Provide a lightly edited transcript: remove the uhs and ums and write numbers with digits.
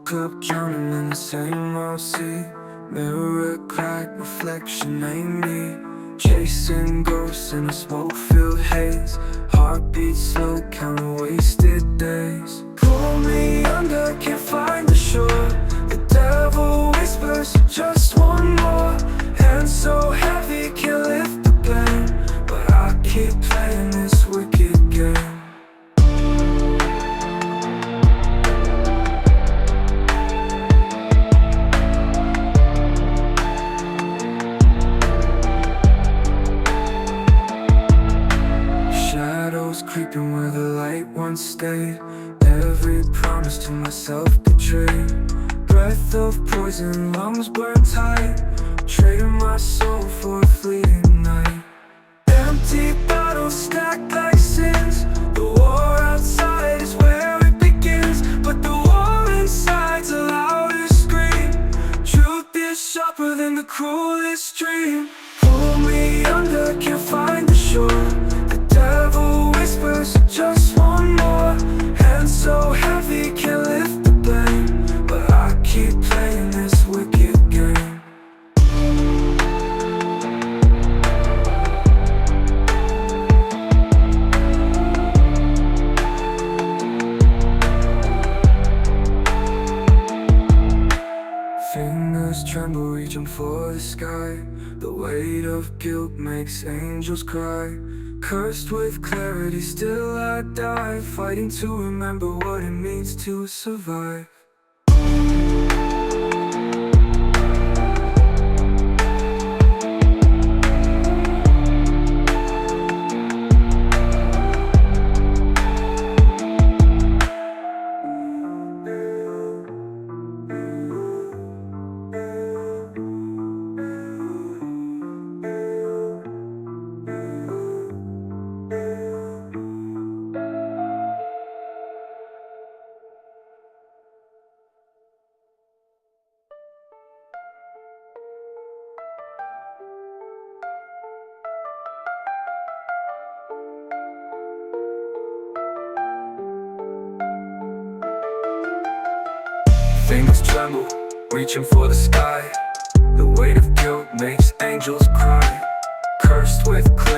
Woke up drowning in the same old sea. Mirror crack, reflection ain't me. Chasing ghosts in a smoke-filled haze. Heartbeat slow, counting wasted days. Pull me under, can't find the shore. The devil whispers, just one more. Hands so heavy, can't lift the blame. But I keep playing this wicked game. Creeping where the light once stayed. Every promise to myself betrayed. Breath of poison, lungs burned tight. Trading my soul for a fleeting night. Empty bottles stacked like sins. The war outside is where it begins, but the war inside's a louder scream. Truth is sharper than the cruelest dream. Pull me under, can't find the shore. Devil whispers, just one more. Hands so heavy, can't lift the blame. But I keep playing this wicked game. Fingers tremble, reaching for the sky. The weight of guilt makes angels cry. Cursed with clarity, still I die. Fighting to remember what it means to survive. Fingers tremble, reaching for the sky. The weight of guilt makes angels cry. Cursed with clarity.